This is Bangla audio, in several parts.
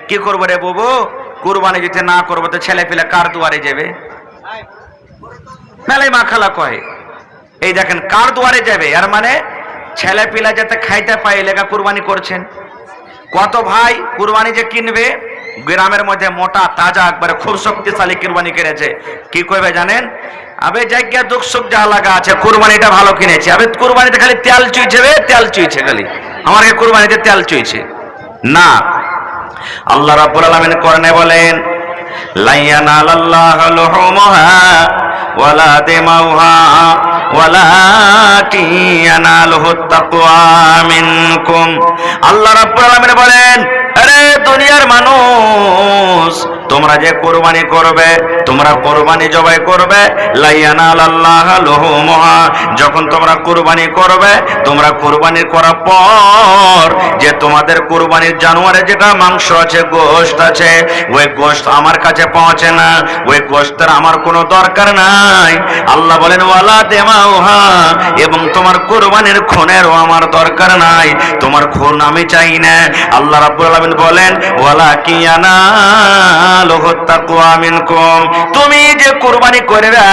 কি করবো রে বাবু, কুরবানি যদি না করবো তো ছেলে পেলে কার দুয়ারে যাবে? মেলাই মা খালা কয়, এই দেখেন কার দুয়ারে যাবে, আর মানে ছেলে পিলা যাতে খাইতে পায় লেখা কুরবানি করছেন। কত ভাই কুরবানি যে কিনবে, গ্রামের মধ্যে মোটা তাজা একবারে খুব শক্তিশালী কুরবানি কিনেছে, কি করবে জানেন? আবে জায়গা দুঃখ সুখ যা লাগা আছে, কুরবানিটা ভালো কিনেছে। আবে কুরবানিতে খালি তেল চুইছে, তেল চুইছে, খালি আমাকে কুরবানিতে তেল চুইছে না। আল্লাহ রাব্বুল আলামিন কোরআনে বলেন, লা ইয়ানালাল্লাহু লুহুমুহা ওয়ালা দিমাউহা ওয়ালাকিন ইয়ানালুহুত তাকওয়া মিনকুম। আল্লাহ রাব্বুল আলামিন বলেন, আরে দুনিয়ার মানুষ, তোমরা যে কুরবানি করবে, তোমরা কুরবানি জবাই করবে, লা ইয়ানালাল্লাহু লুহুমুহা, যখন তোমরা কুরবানি করবে, তোমরা কুরবানি করার পর যে তোমাদের কুরবানির জানোয়ারে যেটা মাংস আছে, গোশত আছে, ওই গোশত আমার কাছে পৌঁছে না, ওই গোশতের আমার কোনো দরকার নাই। আল্লাহ বলেন ওয়ালা দিমাউহা, এবং তোমার কুরবানির খুনেরও আমার দরকার নাই, তোমার খুন আমি চাই না। আল্লাহ রাব্বুল আলামিন বলেন ওয়ালাকিন ইয়ানালুহুত তাকওয়া মিনকুম, তুমি যে কুরবানি করবে,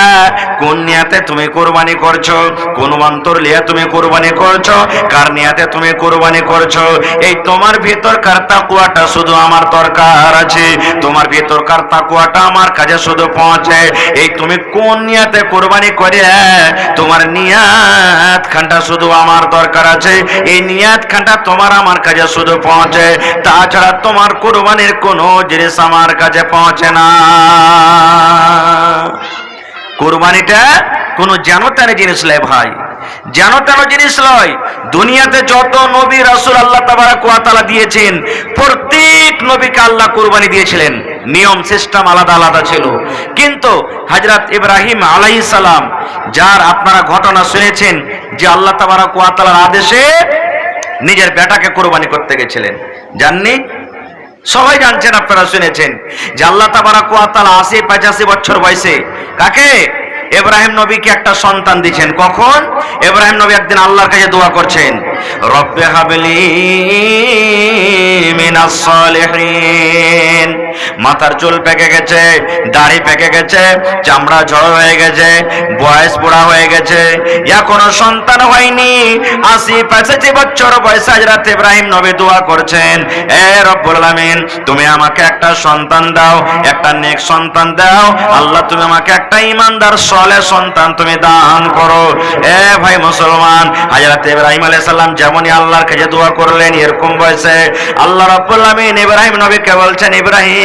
কোন নিয়তে তুমি কুরবানি করছো, কোন অন্তর নিয়ে তুমি কুরবানি করছো, কার নিয়তে তুমি কুরবানি করছো, এই তোমার ভিতরকার তাকওয়াটা শুধু আমার দরকার আছে, তোমার ভিতরকার তাকওয়াটা আমার কাছে শুধু পৌঁছে। এই তুমি কোন নিয়তে কুরবানি করে, তোমার নিয়াত খানটা শুধু আমার দরকার আছে, এই নিয়াত খানটা তোমার আমার কাছে শুধু পৌঁছে, তাছাড়া তোমার কুরবানির কোনো জিনিস আমার কাছে পৌঁছে না। কুরবানিটা কোনো জানোতার জিনিস লয় ভাই, জানোতার জিনিস লয়। দুনিয়াতে যত নবী রাসূল আল্লাহ তাবারক ওয়া তাআলা দিয়েছেন, প্রত্যেক নবীকে আল্লাহ কুরবানি দিয়েছিলেন, নিয়ম সিস্টেম আলাদা আলাদা ছিল। কিন্তু হযরত ইব্রাহিম আলাইহিস সালাম, যার আপনারা ঘটনা শুনেছেন, যে আল্লাহ তাবারক ওয়া তাআলার আদেশে নিজের বেটাকে কুরবানি করতে গেছিলেন, জাননি? সবাই জানছেন, আপনারা শুনেছেন যে আল্লাহ তাবারক ওয়া তাআলা ৮০-৮৫ বছর বয়সে কাকে, ইব্রাহিম নবীকে একটা সন্তান দিয়েছেন। কখন? ইব্রাহিম নবী একদিন আল্লাহর কাছে দোয়া করছেন, রব্বে হাবলি মিনাস সালিহিন। মাথার চুল পেকে গেছে, দাড়ি পেকে গেছে, চামড়া ঝড় হয়ে গেছে, বয়স বুড়া হয়ে গেছে, এখনো সন্তান হয়নি। ৮০-৮৫ বছর বয়সে হযরত ইব্রাহিম নবী দোয়া করছেন, এ রব্বুল আলামিন, তুমি আমাকে একটা সন্তান দাও, একটা নেক সন্তান দাও। আল্লাহ তুমি আমাকে একটা ঈমানদার সালেহ সন্তান তুমি দান করো। এ ভাই মুসলমান, হযরত ইব্রাহিম আলাইহিস সালাম যেমনই আল্লাহর কাছে দোয়া করলেন, এরকম বয়সে আল্লাহ রাব্বুল আলামিন ইব্রাহিম নবীকে বলছেন, ইব্রাহিম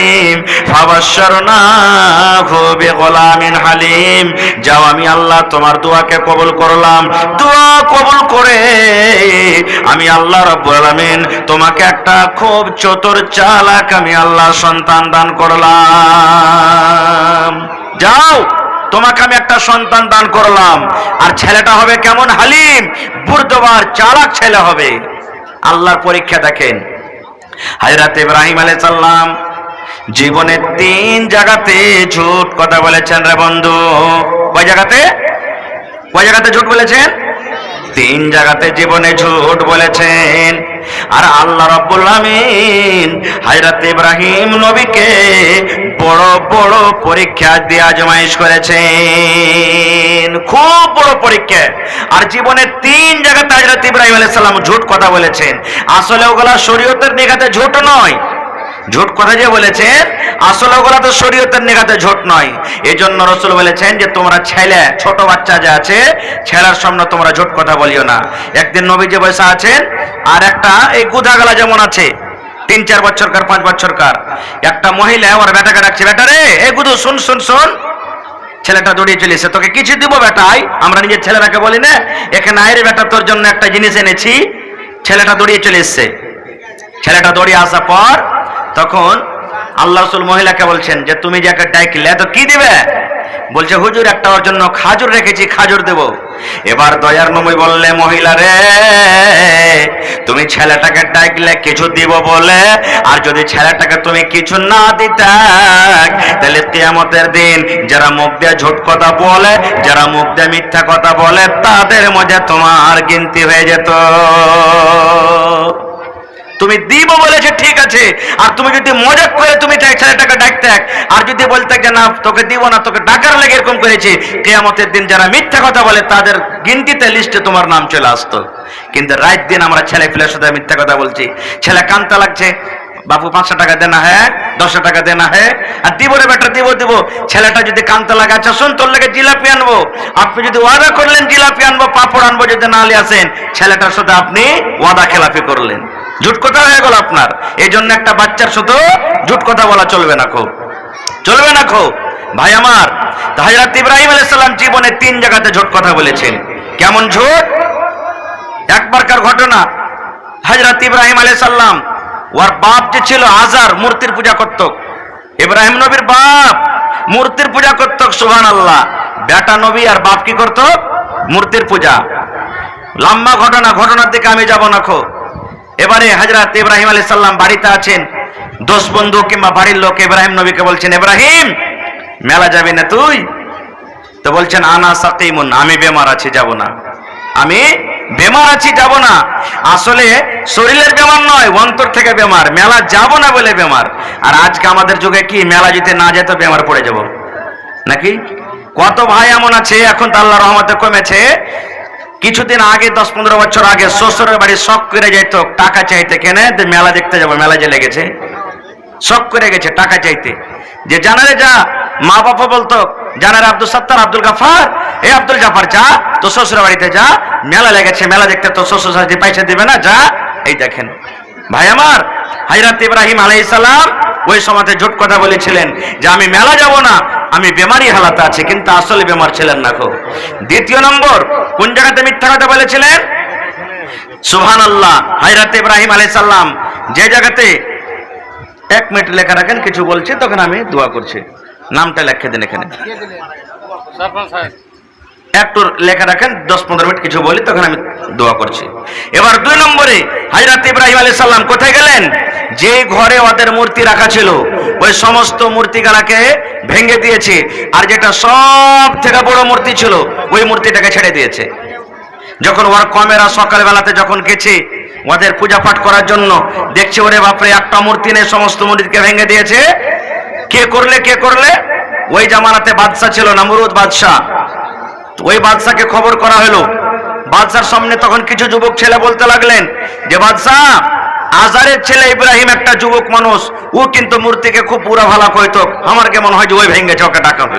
ফাবাশশারনাহু বিগুলামিন হালিম, যাও আমি আল্লাহ তোমার দোয়াকে কবুল করলাম। দোয়া কবুল করে আমি আল্লাহ রাব্বুল আলামিন তোমাকে একটা খুব চতুর চালাক আমি আল্লাহ সন্তান দান করলাম। যাও, তোমাকে আমি একটা সন্তান দান করলাম, আর ছেলেটা হবে কেমন? হালিম, বুর্দবার চালাক ছেলে হবে। আল্লাহর পরীক্ষা দেখেন, হযরত ইব্রাহিম আলাইহিস সালাম জীবনে ৩ জায়গাতে ঝুট কথা বলেছেন রে বন্ধু। কয় জায়গাতে? কয় জায়গাতে ঝুট বলেছেন? ৩ জায়গাতে জীবনে ঝুট বলেছেন। আর আল্লাহ রাব্বুল আলামিন হযরত ইব্রাহিম নবীকে বড় বড় পরীক্ষা দিয়ে আজমাইশ করেছেন, খুব বড় পরীক্ষা। আর জীবনে ৩ জায়গাতে হযরত ইব্রাহিম আলাইহিস সালাম ঝুট কথা বলেছেন। আসলে ওগুলা শরীয়তের নিগাতে ঝুট নয়, ঝুট কথা যে বলেছেন আসলে ওগুলা তো শরীয়তের নিগাতে ঝুট নয়। এজন্য রাসূল বলেছেন যে তোমরা ছেলে, ছোট বাচ্চা যে আছে, ছেলের সামনে তোমরা ঝুট কথা বলিও না। একদিন নবী যে বসে আছেন, আর একটা এই গুদাগালা যেমন আছে ৩-৪ বছরকার ৫ বছরকার একটা মহিলা ওর বেটাকে ডাকছে, বেটা রে, এই গুদু শুন শুন শুন। ছেলেটা দৌড়িয়ে চলে এসে, তোকে কিছু দিব বেটাই, আমরা নিজের ছেলেরাকে বলি না, এখানে আইরে বেটা তোর জন্য একটা জিনিস এনেছি। ছেলেটা দৌড়িয়ে চলে এসছে। ছেলেটা দৌড়িয়ে আসার পর তখন আল্লাহ রাসূল মহিলাকে বলছেন যে তুমি যাকে ডাকলে তো কি দিবে? বলছে হুজুর একটা ওর জন্য খাজুর রেখেছি, খাজুর দেব। এবার দয়ার নবী বললে, মহিলা রে, তুমি ছেলেটাকে ডাকলে কিছু দিব বলে, আর যদি ছেলেটাকে তুমি কিছু না দিতে, তাহলে কিয়ামতের দিন যারা মুখ দিয়ে ঝুট কথা বলে, যারা মুখ দিয়ে মিথ্যা কথা বলে, তাদের মধ্যে তোমার গিনতি হয়ে যেত। তুমি দিব বলেছে ঠিক আছে, আর তুমি যদি মজাক করে তুমি ছেলেটাকে ডাকতে, আর যদি বলতে যে না তোকে দিব না, তোকে ডাকার লেগে এরকম করেছে, কিয়ামতের দিন যারা মিথ্যা কথা বলে তাদের গিনতিতে লিস্টে তোমার নাম চলে আসতো। কিন্তু রাত দিন আমরা ছেলে ফেলের সাথে মিথ্যা কথা বলছি। ছেলে কানতে লাগছে, বাবু 500 টাকা দেনা হ্যাঁ, 10 টাকা দেনা হ্যাঁ, আর দিব রে বেটা দিব। ছেলেটা যদি কানতে লাগে, আচ্ছা শোন তোর লেগে জিলাপি আনবো, আপনি যদি ওয়াদা করলেন জিলাপি আনবো, পাপড় আনবো, যদি না নিয়ে আসেন, ছেলেটার সাথে আপনি ওয়াদা খেলাপি করলেন, ঝুট কথা হয়ে গেল আপনার। এই জন্য একটা বাচ্চার সাথে ঝুট কথা বলা চলবে না, খুব চলবে না খুব। ভাই আমার, হযরত ইব্রাহিম আলাইহিস সালাম জীবনে 3 জায়গাতে ঝুট কথা বলেছেন। কেমন ঝুট? একবারকার ঘটনা, হযরত ইব্রাহিম আলাইহিস সালাম ওর বাপ যে ছিল আজার, মূর্তির পূজা করত। ইব্রাহিম নবীর বাপ মূর্তির পূজা করত, সুবহানাল্লাহ। বেটা নবী আর বাপ কি করত? মূর্তির পূজা। লম্বা ঘটনা, ঘটনার দিকে আমি যাব না খো। এবারে হযরত ইব্রাহিম আলাইহিস সালাম বাড়িতে আছেন, দোস্ত বন্ধু কিংবা বাড়ির লোক ইব্রাহিম নবীকে বলছেন, ইব্রাহিম মেলা যাবি না তুই? তো বলছেন আনা সাকিমুন, আমি বেমার আছি যাব না, আমি বেমার আছি যাব না। আসলে শরীরের বেমার নয়, অন্তর থেকে বেমার, মেলা যাব না বলে বেমার। আর আজকে আমাদের যুগে কি মেলা যেতে না যেত বেমার পড়ে যাব নাকি? কত ভাই এমন আছে, এখন তো আল্লাহর রহমতে কমেছে। কিছুদিন আগে 10-15 বছর আগে শ্বশুরের বাড়ি শখ করে যেত টাকা চাইতে, কেনে মেলা দেখতে যাবো, মেলা যে লেগেছে, শখ করে গেছে টাকা চাইতে। যে জানারে যা, মা বাবা বলতো জানারে আব্দুল সত্তার, আব্দুল গাফার, এ আব্দুল জাফর যা তো শ্বশুর বাড়িতে যা, মেলা লেগেছে, মেলা দেখতে তো শ্বশুর শাশুড়ি পয়সা দিবে না, যা। এই দেখেন ভাই আমার, হযরত ইব্রাহিম আলাইহিস সালাম ওই সময়তে ঝুট কথা বলেছিলেন যে আমি মেলা যাব না, আমি বেমারি হালাতে আছি, কিন্তু আসলে বেমার ছিলেন না। খুব দ্বিতীয় নম্বর কোন জায়গাতে মিথ্যা কথা বলেছিলেন? সুবহানাল্লাহ। হযরত ইব্রাহিম আলাইহিস সালাম যে জায়গাতে, 1 মিনিট লেখা রাখেন, কিছু বলছি তখন আমি দোয়া করছি, নামটা লিখে দিন এখানে, একটু লেখা রাখেন, 10-15 মিনিট কিছু বলি তখন আমি দোয়া করছি। এবার 2 নম্বরে হযরত ইব্রাহিম আলাইহিস সালাম কোথায় গেলেন? যে ঘরে ওদের মূর্তি রাখা ছিল ওই সমস্ত মূর্তিগুলোকে ভেঙে দিয়েছে, আর যেটা সব থেকে বড় মূর্তি ছিল ওই মূর্তিটাকে ছেড়ে দিয়েছে। যখন ওর কমেরা সকালবেলাতে যখন গেছে ওদের পূজা পাঠ করার জন্য, দেখছে ওরে বাপরে একটা মূর্তি নেই, সমস্ত মূর্তিকে ভেঙে দিয়েছে। কে করলে? ওই জামানাতে বাদশা ছিল নমরুদ বাদশা, ওই বাদশাকে খবর করা হলো। বাদশার সামনে তখন কিছু যুবক ছেলে বলতে লাগলেন যে বাদশা, আজারের ছেলে ইব্রাহিম একটা যুবক মানুষ, ও কিন্তু মূর্তিকে খুব পুরা ভালা কইতো, আমার কেমন হয় যে ওই ভেঙেছে, ওকে ডাকা হবে।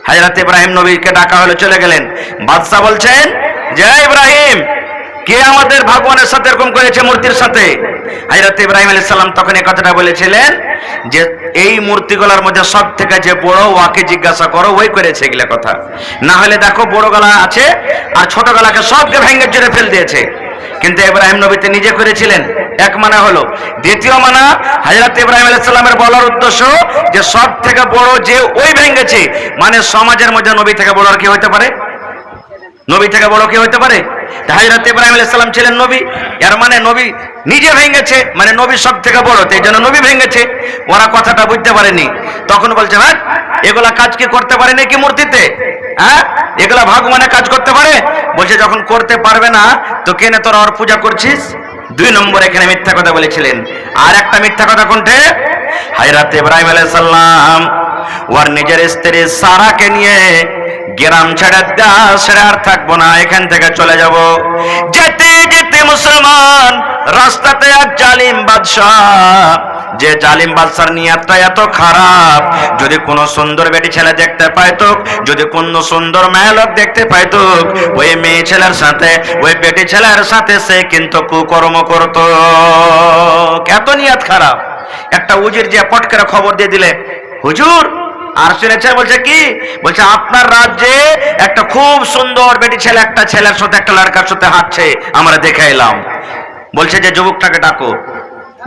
হযরত ইব্রাহিম নবীকে ডাকা হলো, চলে গেলেন। বাদশা বলছেন যে ইব্রাহিম, কে আমাদের ভগবানের সাথে এরকম করেছে মূর্তির সাথে? হযরত ইব্রাহিম আলাইহিস সালাম তখন এই কথাটা বলেছিলেন যে এই মূর্তিগুলোর মধ্যে সব থেকে যে বড়, ওকে জিজ্ঞাসা করো, ওই করেছে এগুলা কথা। না হলে দেখো বড় গলা আছে আর ছোট গলাকে সবকে ভেঙে জুড়ে ফেল দিয়েছে। কিন্তু ইব্রাহিম নবীতে নিজে করেছিলেন, এক মানা হলো। দ্বিতীয় মানা, হযরত ইব্রাহিম আলাইহিস সালামের বলার উদ্দেশ্য যে সব থেকে বড় যে ওই ভেঙেছে, মানে সমাজের মধ্যে নবী থেকে বড় আর কি হতে পারে? নবী থেকে বড় কি হতে পারে? হযরত ইব্রাহিম আলাইহিস সালাম ছিলেন নবী, এর মানে নবী নিজে ভেঙেছে, মানে নবী সব থেকে বড়, এই জন্য নবী ভেঙেছে। ওরা কথাটা বুঝতে পারেনি, তখন বলছে হ্যাঁ এগুলা কাজ কি করতে পারে নাকি মূর্তিতে? হ্যাঁ এগুলা ভগবানের কাজ করতে পারে? বলছে যখন করতে পারবে না তো কেন তোরা ওর পূজা করছিস? 2 নম্বর এখানে মিথ্যা কথা বলেছিলেন। আর একটা মিথ্যা কথা কোনটা? হযরত ইব্রাহিম আলাইহিস সালাম ওর নিজের স্ত্রী সারাকে নিয়ে গ্রাম ছেড়ে আর থাকবো না, এখান থেকে চলে যাব। যেতে যেতে মুসলমান রাস্তাতে এক জালিম বাদশা, যে জালিম বাদশার নিয়তটা এত খারাপ, যদি কোনো সুন্দর বেটি ছেলে দেখতে পাইতো, যদি কোনো সুন্দর মেয়ে লোক দেখতে পাইতো, ওই মেয়ে ছেলের সাথে, ওই বেটি ছেলের সাথে সে কিন্তু কুকর্ম করত। এত নিয়ত খারাপ। একটা উজির যে পট করে খবর দিয়ে দিলে, হুজুর আর শুনেছে, বলছে কি? বলছে আপনার রাজ্যে একটা খুব সুন্দর বেটি ছেলে একটা ছেলের সাথে, একটা লড়কার সাথে হাঁটছে, আমরা দেখে এলাম। বলছে যে যুবকটাকে ডাকো।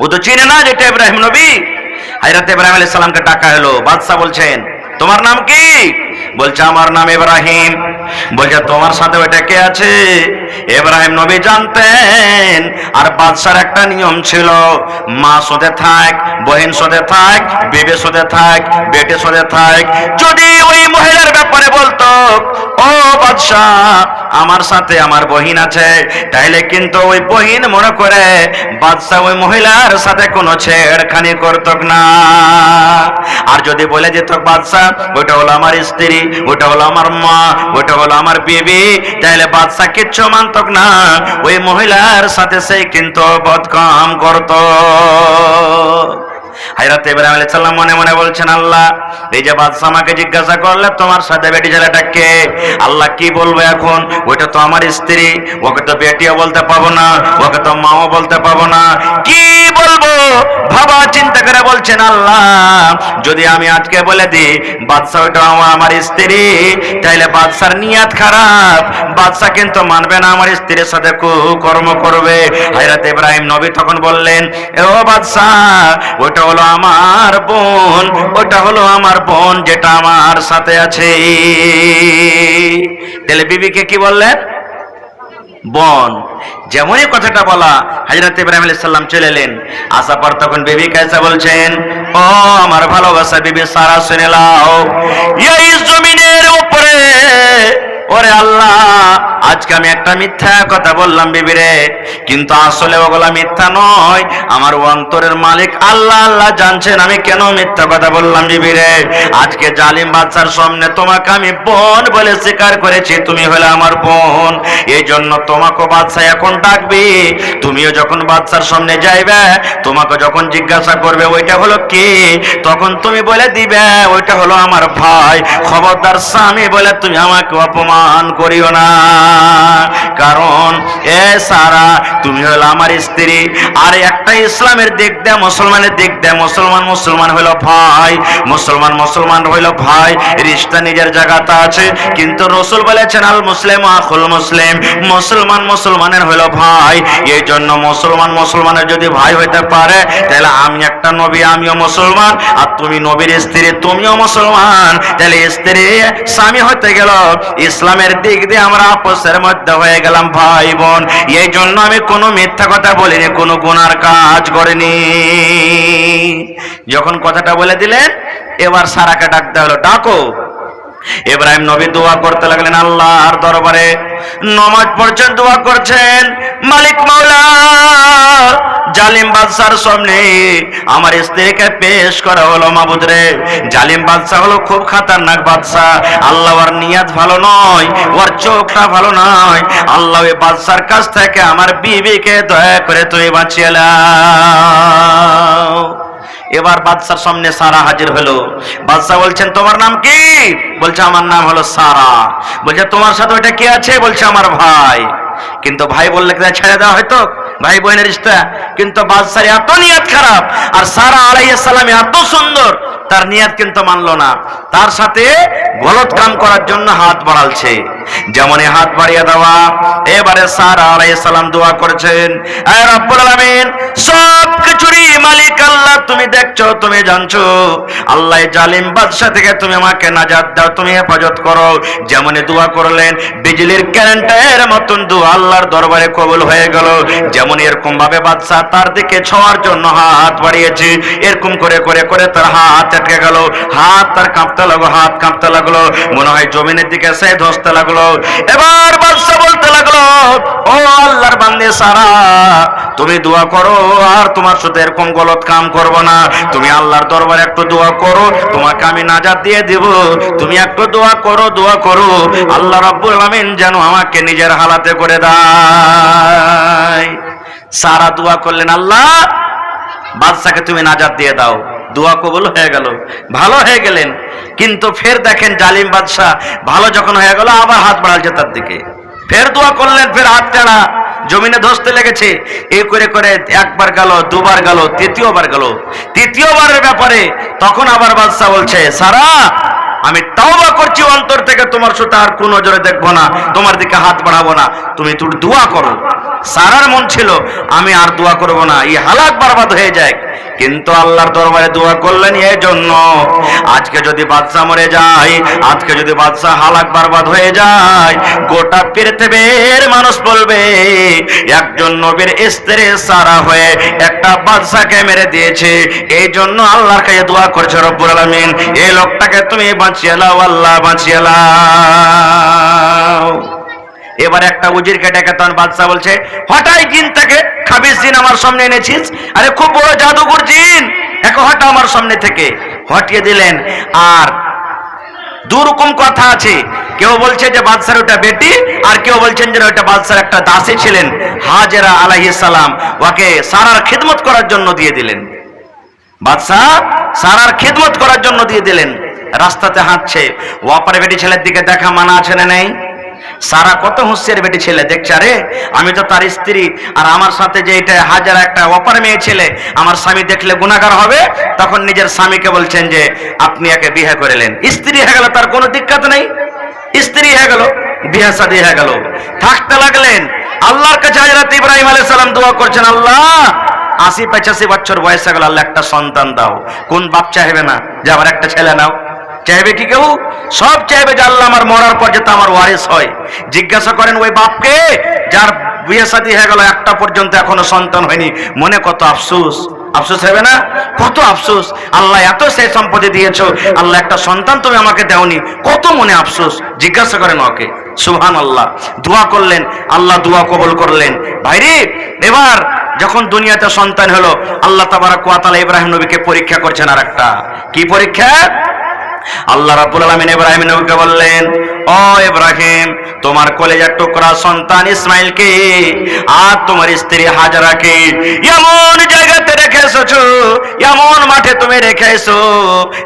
ও তো চিনে না যেটা ইব্রাহিম নবী। হযরত ইব্রাহিম আলাইহিস সালামকে ডাকা হলো। বাদশা বলছেন তোমার নাম কি? বলছে আমার নাম ইব্রাহিম। বলছে তোমার সাথে ওইটা কে আছে? ইব্রাহিম নবী জানতেন। আর বাদশার একটা নিয়ম ছিল, মা সাথে থাক, বহিন সাথে থাক, বিবি সাথে থাক, বেটি সাথে থাক। যদি ওই মহিলার ব্যাপারে বলতো ও বাদশাহ, আমার সাথে আমার বহিন আছে, তাইলে কিন্তু ওই বহিন মনে করে বাদশাহ ওই মহিলার সাথে কোনো ছেড়খানি করত না। আর যদি বলে যেত বাদশাহ ওটা হলো আমার স্ত্রী, ওটা হলো আমার মা, ওটা হলো আমার বিবি, তাহলে বাদশাহ কিচ্ছু মানত না, ওই মহিলার সাথে সেই কিন্তু বদকাম করত। হযরত ইব্রাহিম আলাইহিস সালাম মনে মনে বলছেন, আল্লাহ এই যে বাদশা আমাকে জিজ্ঞাসা করলে তোমার সাথে বেটি ছেলেটা কে, আল্লাহ কি বলবো এখন, ওইটা তো আমার স্ত্রী, ওকে তো বেটিও বলতে পাবো না, ওকে তো মাও বলতে পাবো না, কি বলবো? ভাবা চিন্তা করে বলছেন, আল্লাহ যদি আমি আজকে বলে দিই বাদশা ওইটা আমার স্ত্রী, তাইলে বাদশার নিয়ত খারাপ, বাদশা কিন্তু মানবে না, আমার স্ত্রীর সাথে কুকর্ম করবে। হযরত ইব্রাহিম নবী তখন বললেন, ও বাদশা ওটা হলো আমার বোন, ওটা হলো আমার বোন যেটা আমার সাথে আছে। তাহলে বিবিকে কি বললেন? বোন। যেমনই কথাটা বলা হযরত ইব্রাহিম আলাইহিস সালাম চলে এলেন, আসার পর তখন বিবি কায়সা বলছেন, ও আমার ভালোবাসা বিবি সারা শুনে নাও, এই জমিনের উপরে ওরে আল্লাহ আজকে আমি একটা মিথ্যা কথা বললাম বিবিরে, কিন্তু আসলে ওগুলা মিথ্যা নয়, আমার অন্তরের মালিক আল্লাহ আল্লাহ জানছেন আমি কেন মিথ্যা কথা বললাম বিবিরে। আজকে জালিম বাদশার সামনে তোমাকে আমি বোন বলে স্বীকার করেছি, তুমি হলে আমার বোন, এই জন্য তোমাকে বাদশা এখন ডাকবি, তুমিও যখন বাদশার সামনে যাইবে তোমাকে যখন জিজ্ঞাসা করবে ওইটা হলো কি, তখন তুমি বলে দিবে ওইটা হলো আমার ভাই। খবরদার স্বামী বলে তুমি আমাকে অপমান করিও না, কারণ এ সারা তুমি হলো আমার স্ত্রী। আর একটা ইসলামের দিক দিয়ে মুসলমানের দিক দিয়ে মুসলমান মুসলমান হইল ভাই, মুসলমান মুসলমান হইল ভাই, রিশতা নিজের জায়গাতে আছে, কিন্তু রাসূল বলেছেন আল মুসলিম আখুল মুসলিম, মুসলমান মুসলমানের হইল ভাই। এই জন্য মুসলমান মুসলমানের যদি ভাই হইতে পারে তাহলে আমি একটা নবী আমিও মুসলমান, আর তুমি নবীর স্ত্রী তুমিও মুসলমান, তাহলে স্ত্রী স্বামী হতে গেল ইসলামের দিক দিয়ে আমরা আপসের মধ্যে হয়ে গেলাম ভাই বোন। এই জন্য আমি কোনো মিথ্যা কথা বলিনি, কোনো গুনার কাজ করিনি। যখন কথাটা বলে দিলেন এবার সারাকে ডাকতে হলো, ডাকো। ইব্রাহিম নবী দোয়া করতে লাগলেন আল্লাহর দরবারে, নামাজ পড়ছেন, দোয়া করছেন, মালিক মাওলা জালিম বাদশার সামনে আমার স্ত্রীকে পেশ করা হলো। মাবুদ রে, জালিম বাদশা হলো খুব খাতারনাক বাদশা, আল্লাহ ওর নিয়ত ভালো নয়, ওর চোখটা ভালো নয়, আল্লাহ ওই বাদশার কাছ থেকে আমার বিবিকে দয়া করে তুমি বাঁচিয়ে নাও। এবার বাদশার সামনে সারা হাজির হলো। বাদশা বলছেন তোমার নাম কি? বলছে আমার নাম হলো সারা। বলছে তোমার সাথে ওটা কে আছে? বলছে আমার ভাই। কিন্তু ভাই বললে ছেড়ে দেওয়া হয়তো, ভাই বোনের রিশতা, কিন্তু বাদশার এত নিয়ত খারাপ, আর সারা আলাইহিস সালাম এত সুন্দর, তার নিয়ত কিন্তু মানলো না, তার সাথে গলত কাম করার জন্য হাত বাড়ালছে। যেমনই হাত বাড়িয়ে দেওয়া, এবারে সারা আলাইহিস সালাম দোয়া করেছেন, হে রব্বুল আলামিন সব কিছুরই মালিক আল্লাহ, তুমি দেখছো, তুমি জানছো, আল্লাহ জালিম বাদশা থেকে তুমি আমাকে নাজাত দাও, তুমি হেফাজত করো। যেমনই দোয়া করলেন বিজলির কারেন্টের মতন দোয়া আল্লাহর দরবারে কবুল হয়ে গেল। যেমন এরকম ভাবে বাদশা তার দিকে ছোঁয়ার জন্য হাত বাড়িয়েছে, এরকম করে করে করে তার হাত আটকে গেল, হাত তার কাঁপতে লাগলো, হাত কাঁপতে লাগলো, মনে হয় জমিনের দিকে সে ধসতে লাগলো। এবার বাদশা বলতে লাগলো, ও আল্লাহর বান্দে সারা, তুমি দোয়া করো, আর তোমার সাথে এরকম গলত কাম করব না, তুমি আল্লাহর দরবারে একটু দোয়া করো, তোমাকে আমি নাজাত দিয়ে দেব, তুমি একটু দোয়া করো, দোয়া করো, আল্লাহ রাব্বুল আলামিন যেন আমাকে নিজের হালাতে করে দেয়। সারা দোয়া করলেন, আল্লাহ বাদশাকে তুমি নাজাত দিয়ে দাও। দোয়া কবুল হয়ে গেল, ভালো হয়ে গেলেন। কিন্তু ফের দেখেন জালিম বাদশা ভালো যখন হয়ে গেল আবার হাত বাড়ালছে তার দিকে, ফের দোয়া করলেন, ফের হাত চাড়া, জমিনে ধসতে লেগেছে। এই করে করে একবার গেল, দুবার গেল, তৃতীয়বার গেল। তৃতীয়বারের ব্যাপারে তখন আবার বাদশা বলছে, সারা আমি তওবা করছি অন্তর থেকে, তোমার সাথে আর কোন নজরে দেখবো না, তোমার দিকে হাত বাড়াবো না, তুমি একটু দোয়া করো। সারার মন ছিল আমি আর দোয়া করব না, এই হালাক বরবাদ হয়ে যায়। কিন্তু আল্লাহর দরবারে দোয়া করলেন এই জন্য, আজকে যদি বাদশা মরে যায়, আজকে যদি বাদশা হালাক বরবাদ হয়ে যায়, গোটা পৃথিবীর মানুষ বলবে একজন নবীর স্ত্রী সারা হয়ে একটা বাদশাকে মেরে দিয়েছে। এই জন্য আল্লাহর কাছে দোয়া করছে, রব্বুল আলামিন এই লোকটাকে তুমি বাঁচিয়ে লাও, আল্লাহ বাঁচিয়ে লাও। এবার একটা উজিরকে ডেকে তখন বাদশা বলছে, হঠাই জিন থেকে, খাবিস জিন আমার সামনে এনেছিস? আরে খুব বড় জাদুঘর জিন, একে হটা আমার সামনে থেকে। হটিয়ে দিলেন। আর দুরকম কথা আছে, কেউ বলছে যে বাদশার ওটা বেটি, আর কেউ বলছেন যে ওটা বাদশার একটা দাসী ছিলেন হাজেরা আলাইহিস সালাম, ওকে সারার খিদমত করার জন্য দিয়ে দিলেন। বাদশা সারার খিদমত করার জন্য দিয়ে দিলেন। রাস্তাতে হাঁটছে, ওয়াপারে বেটি ছেলের দিকে দেখা মানা আছে না নেই? সারা কত হুঁশিয়ার বেটি ছেলে, দেখছে আরে আমি তো তার স্ত্রী, আর আমার সাথে যে এটা হাজারা একটা অপার মেয়ে ছেলে, আমার স্বামী দেখলে গুনাহগার হবে। তখন নিজের স্বামীকে বলছেন যে আপনি একে বিয়ে করেলেন, স্ত্রী হয়ে গেল, তার কোনো দিক্কত নেই, স্ত্রী হয়ে গেল, বিয়ে শাদী হয়ে গেল। থাকতে লাগলেন। আল্লাহর কাছে হযরত ইব্রাহিম আলাইহিস সালাম দোয়া করছেন, আল্লাহ ৮০-৮৫ বছর বয়স হয়ে গেল, আল্লাহ একটা সন্তান দাও। কোন বাপ চাইবে না যে আবার একটা ছেলে নাও? চাইবে কি কেউ? সব চাইবে যে আল্লাহ আমার মরার পর যাতে আমার ওয়ারিস হয়। জিজ্ঞাসা করেন ওই বাপকে যার বিয়ে শাদী হয়ে গেল, একটা পর্যন্ত এখনো সন্তান হয়নি, মনে কত আফসোস। আফসোস হবে না? কত আফসোস, আল্লাহ এত সেই সম্পত্তি দিয়েছো, আল্লাহ একটা সন্তান তুমি আমাকে দেওনি, কত মনে আফসোস। জিজ্ঞাসা করেন ওকে। সুবহানাল্লাহ। দোয়া করলেন, আল্লাহ দোয়া কবুল করলেন। ভাইরে, এবার যখন দুনিয়াতে সন্তান হলো, আল্লাহ তাবারক ওয়া তাআলা ইব্রাহিম নবীকে পরীক্ষা করছেন। আর একটা কি পরীক্ষা? আল্লাহ রাব্বুল আলামিন ইব্রাহিম নবীকে বললেন, ও ইব্রাহিম, তোমার কলেজার টুকরা সন্তান ইসমাইলকে আর তোমার স্ত্রী হাজারাকে এমন জায়গাতে রেখে এসেছো, এমন মাঠে তুমি রেখে এসো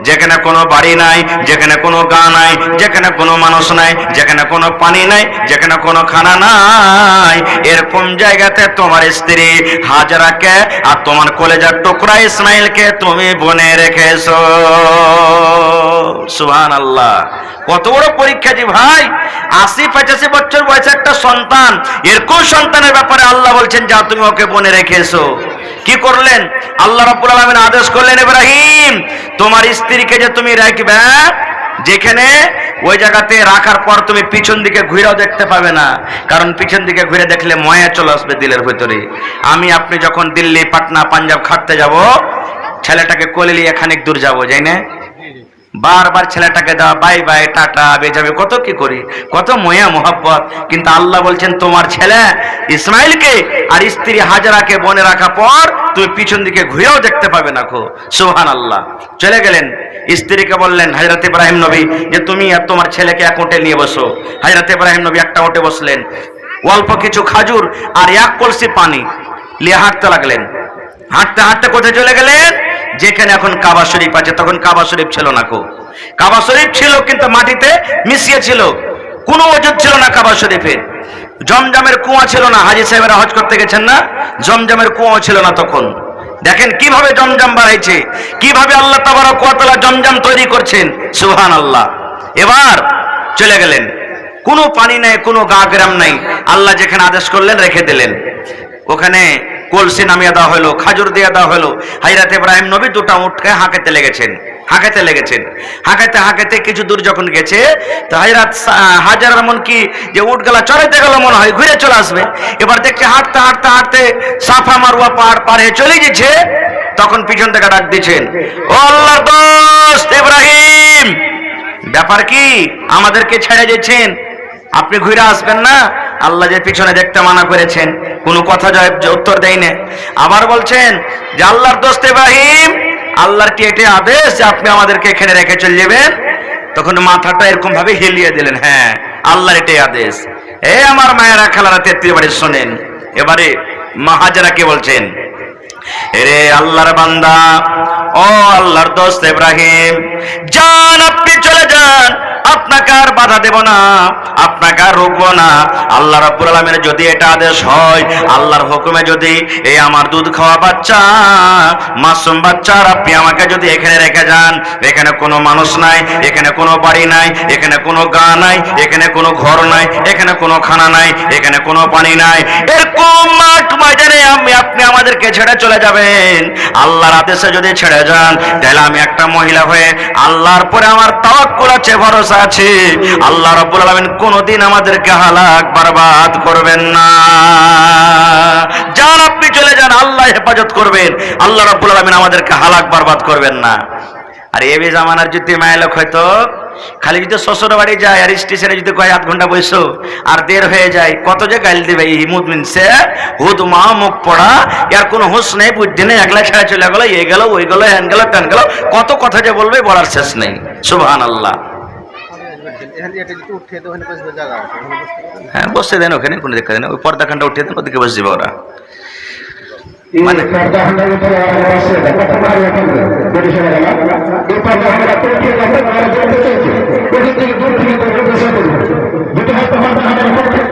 যেখানে কোনো বাড়ি নাই, যেখানে কোনো গা নাই, যেখানে কোনো মানুষ নাই, যেখানে কোনো পানি নাই, যেখানে কোনো খানা নাই, এরকম জায়গাতে তোমার স্ত্রী হাজারাকে আর তোমার কলেজার টুকরা ইসমাইলকে তুমি বনে রেখে এসো। সুবহানাল্লাহ। কত বড় পরীক্ষা জি ভাই! ৮০-৮৫ বছর বয়সে একটা সন্তান, এরকম সন্তানের ব্যাপারে আল্লাহ বলছেন যা তুমি ওকে বনে রেখে এসো। কি করলেন? আল্লাহ রাব্বুল আলামিন আদেশ করলেন, ইব্রাহিম তোমার স্ত্রীকে যে তুমি রাখবে, যেখানে ওই জায়গাতে রাখার পর তুমি পিছন দিকে ঘুরেও দেখতে পাবে না, কারণ পিছন দিকে ঘুরে দেখলে মায়া চলে আসবে দিলের ভিতরে। আমি আপনি যখন দিল্লি, পাটনা, পাঞ্জাব খাটতে যাব, ছেলেটাকে কোলে নিয়ে খানিক দূর যাবো, যাই না? বারবার ছেলেটাকে দেওয়া বাই বাই টাটা বেজাবে কত কি করি, কত ময়া মোহাব্বত। কিন্তু আল্লাহ বলছেন তোমার ছেলে ইসমাইলকে আর স্ত্রী হাজারাকে বনে রাখা পর তুমি পিছন দিকে ঘুরেও দেখতে পাবে না। খো সুবহানাল্লাহ। চলে গেলেন। স্ত্রীকে বললেন হযরত ইব্রাহিম নবী যে তুমি আর তোমার ছেলেকে এক ওটে নিয়ে বসো। হযরত ইব্রাহিম নবী একটা ওটে বসলেন, অল্প কিছু খাজুর আর এক কলসি পানি নিয়ে হাঁটতে লাগলেন। হাঁটতে হাঁটতে কোথায় চলে গেলেন? যেখানে এখন কাবা শরীফ আছে, তখন কাবা শরীফ ছিল না। কো কাবা শরীফ ছিল কিন্তু মাটিতে মিশিয়ে ছিল, কোনো ওজুদ ছিল না কাবা শরীফে। জমজমের কুয়া ছিল না, হাজী সাহেবেরা হজ করতে গেছেন না, জমজমের কুয়া ছিল না তখন। দেখেন কিভাবে জমজম বাড়াইছে, কিভাবে আল্লাহ তাবারক ওয়া তাআলা জমজম তৈরি করছেন। সুবহানাল্লাহ। এবার চলে গেলেন, কোনো পানি নাই, কোনো গা গ্রাম নাই, আল্লাহ যেখানে আদেশ করলেন রেখে দিলেন। ওখানে কলসি নামিয়ে দেওয়া হলো, খাজুর দিয়ে দেওয়া হলো। হযরত ইব্রাহিম নবী দুটা উটকে হাঁকাতে লেগেছেন, হাঁকাতে হাঁকাতে কিছু দূর যখন গেছে, তো হযরত হাজার এমন কি যে উটগুলা চড়াইতে গেল মনে হয় ঘুরে চলে আসবে। এবার দেখছে হাঁটতে হাঁটতে হাঁটতে সাফা মারওয়া পাহাড় পার হয়ে চলে গেছে। তখন পিছন থেকে ডাক দিচ্ছেন, ও আল্লাহর দোস্ত ইব্রাহিম, ব্যাপার কি? আমাদেরকে ছেড়ে দিয়েছেন, আপনি ঘুরে আসবেন না? আল্লাহ যে পিছনে দেখতে মানা করেছেন, কোনো কথা উত্তর দেয় না। আবার বলছেন যে আল্লাহর দোস্ত ইব্রাহিম, আল্লাহর কি এটা আদেশ যে আপনি আমাদেরকে এখানে রেখে চলে যাবেন? তখন মাথাটা এরকম ভাবে হিলিয়ে দিলেন, হ্যাঁ আল্লাহর এটাই আদেশ। এ আমার মায়েরা খেলারা 33 বারে শোনেন। এবারে মা হাজেরা কে বলছেন, এরে আল্লাহর বান্দা, ও আল্লাহর দোস্ত ইব্রাহিম, যান আপনি চলে যান, আপনাকে আর বাধা দেব না, আপনাকে আর রুখবো না। আল্লাহ রাব্বুল আলামিনের যদি এটা আদেশ হয়, আল্লাহর হুকুমে যদি এই আমার দুধ খাওয়া বাচ্চা, মাসুম বাচ্চা, আর আপনি আমাকে যদি এখানে রেখে যান, এখানে কোনো মানুষ নাই, এখানে কোনো বাড়ি নাই, এখানে কোনো গা নাই, এখানে কোনো ঘর নাই, এখানে কোনো খানা নাই, এখানে কোনো পানি নাই, এরকম মাঠ ময়দানে আপনি আমাদেরকে ছেড়ে চলে যাবেন। আল্লাহর আদেশে যদি ছেড়ে যান, তাহলে আমি একটা মহিলা হয়ে আল্লাহর পরে আমার তাওয়াক্কুল আছে, ভরসা আছে, আল্লাহ রাব্বুল আলামিন কোনদিন আমাদেরকে হালাক বরবাদ করবেন না। যান আপনি চলে যান, আল্লাহ হেফাজত করবেন, আল্লাহ রাব্বুল আলামিন আমাদেরকে হালাক বরবাদ করবেন না। আর এই জামানার যদি মায়ের লোক হয়তো খালি যদি শ্বশুর বাড়ি যায় আর স্টেশনে যদি কয় আধ ঘন্টা বসো আর দের হয়ে যায়, কত যে গাইল দেবে এই মুদমিন সে হুদ মা মুখ পড়া, এর কোনো হুঁশ নেই বুদ্ধি নেই, একলা ছেড়ে চলে গেল, এ গেল ওই গেল, হ্যান গেল ত্যান গেল, কত কথা যে বলবে বলার শেষ নেই। সুবহানাল্লাহ। হ্যাঁ বসতে দেন ওখানে, কোনো দেখা দেন, ওই পর্দাখানটা উঠিয়ে দেন, ওদিকে বসে যাবে ওরা। মানে